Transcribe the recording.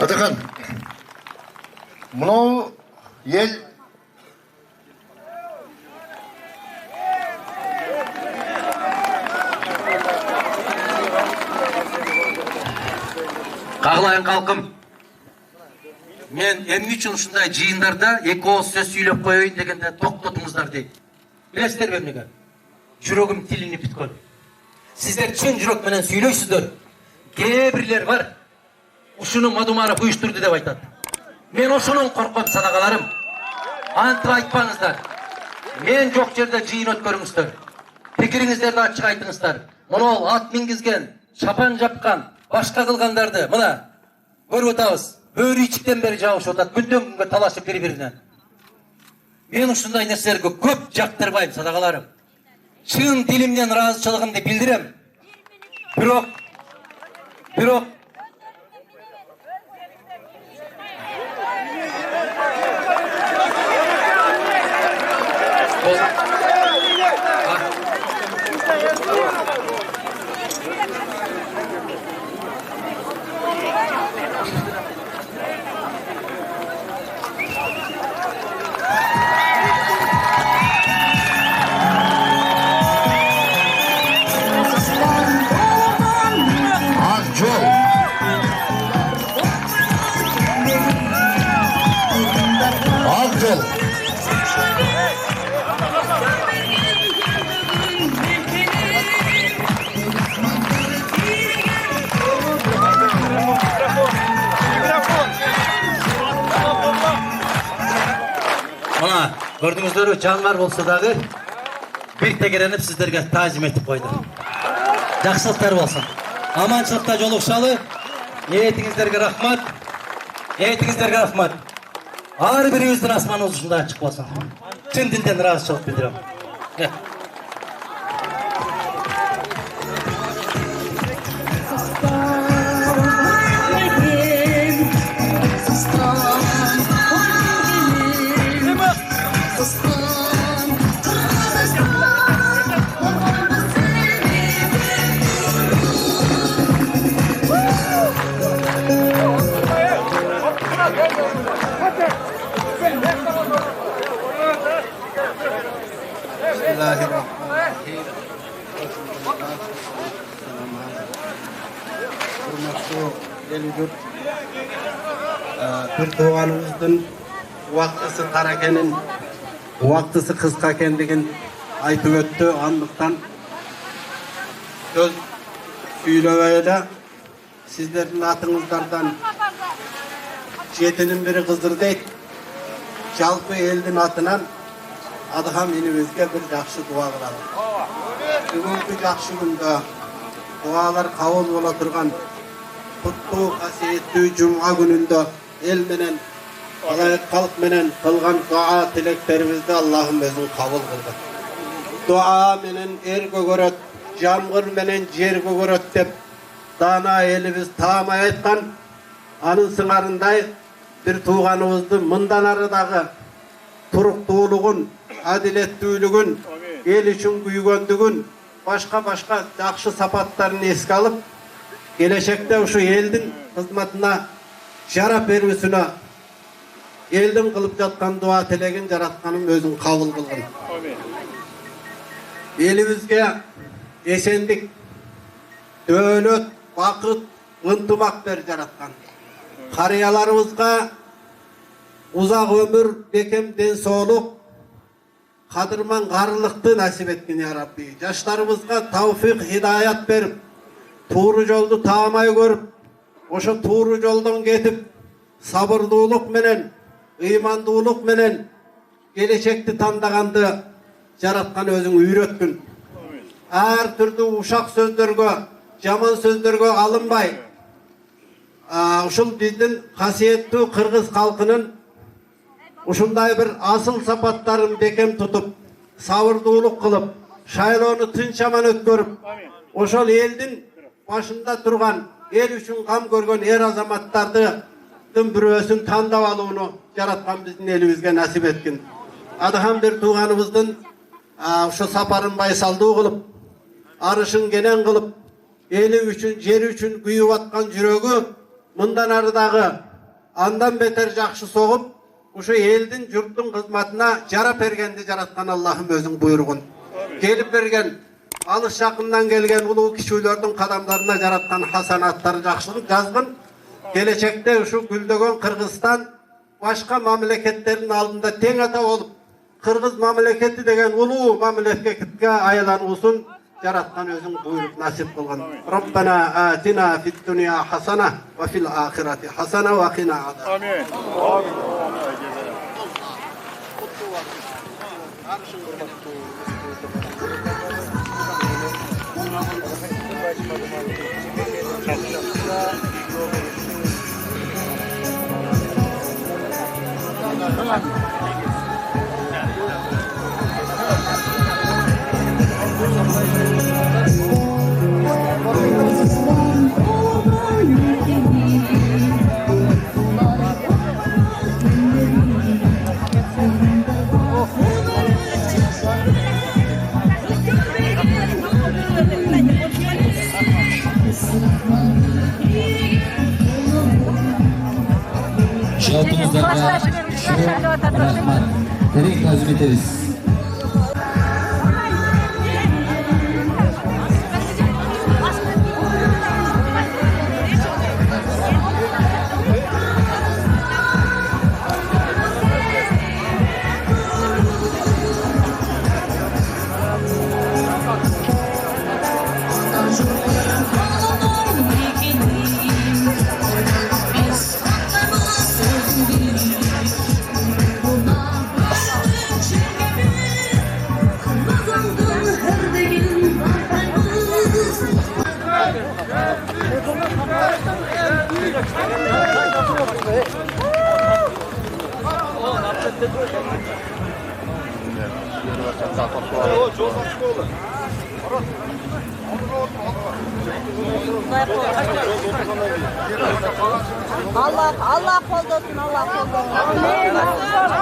Atakan, bunu ел Kağlayın kalkım. Men emmi üçün ушундай жыйындарда эки ооз сөз сүйлөп коеюн дегенде токтотуңуздар дейт. Билесиздерби эмнеге? Жүрөгүм тилинип бүткөн. Сиздер чын жүрөк менен сүйлөйсүздөр. Кээ бирлер бар. Ушуну Мадумаров уюштурду деп айтат. Мен ошонун корком, садагаларым. Антип айтпаңыздар. Мен жок жерде жыйын өткөрүңүздөр. Пикириңиздерди ачык айтыңыздар. Монол ат мингизген, шапан жапкан, башка кылгандарды мына көрүп атабыз. Бөрү ичиктен бери жабышып атат, күндөн күнгө талашып бири-биринен. Мен ушундай нерселерге көп жактырбайм, садагаларым. Чын дилимден ыраазычылыгымды билдирем. Бирок Gördüңүздөрбү, жаңгар болсо дагы бир тегеренип сиздерге таазим этип койду. Жакшылыктар болсун. Аманчылыкта жолугушалы. Ниетиңиздерге рахмат. Ар бирибиздин асманыбыз ушундай ачык болсун. Чын дилден ыраазычылык билдирем. Bir doğanımızın vaktısı tarakenin, vaktısı kıska ekendигин aytıp öttü. Andıktan söz süylöbeyli sizlerin atыңızдардан жетinin biri kızdır deyt. Жалпы elдің атынан Адыхам енімізге bir жақшы дуа кылалы. Бүгүнкү жақшы күндө дуалар кабыл бола турган kutlуу касиеттүү жумга күнүндө эл менен халык менен кылган дуа тилектерибизди Аллахым өзү кабыл кылды. Дуа менен эр көгөрөт, жамгыр менен жер көгөрөт деп даана элибиз таамай айткан. Анын сыңарындай бир тууганыбызды мындан ары дагы туруктуулугун, адилеттүүлүгүн, эл үчүн күйгөндүгүн, башка жакшы сапаттарын эске алып, келешекте ушу элдин кызматына жарап берүүсүнө элдин кылып жаткан дуа тилегин жаратканын өзүн кабыл кылгын. Элибизге эсендик, дөөлөт, бакыт, ынтымак бер жараткан. Карыяларыбызга узак өмүр, бекем ден соолук, кадырман карылыкты насип эткин я Рабби. Жаштарыбызга тауфик, хидаят берип, тууру жолду таамай көрүп, ошо тууру жолдон кетип, сабырдуулук менен, ыймандуулук менен келечекти тандаганды жараткан өзүң үйрөткүн. Ар түрдүү ушак сөздөргө, жаман сөздөргө алынбай, ушул биздин касиеттүү кыргыз калкынын ушундай бир асыл сапаттарын бекем тутуп, сабырдуулук кылып, шайлоону тынч аман өткөрүп, ошол элдин башында турган, эл үчүн кам көргөн эр азаматтардын бирөөсүн тандап алууну жараткан биздин элибизге насип эткин. Адыхам бир тууганыбыздын ошо сапарын байсалдуу кылып, арышын кенен кылып, эли үчүн, жери үчүн күйүп аткан жүрөгү мындан ары дагы andan beter jakşı soğup, uşu eldin, jurttun kızmatına jarap bergendi jaratkan Allah'ım özün buyurgun. Gelip bergen, alış yakından gelgen ulu kişilerin kadamlarına jaratkan hasanatları jakşılık yazgın. Gelecekte uşu güldögön Kırgızstan başka memleketlerin aldığında teң ata olup, Kırgız memleketi degen ulu memleketke aylanırsın. Yaratkan özün buyurup nasip kılgın. Rabbana atina fid dunya hasana ve fil ahireti hasana ve qina azab. Amin. Şartımızda şu rahmat. Terek lazım ederiz. Allah kolda olsun, Allah kolda olsun.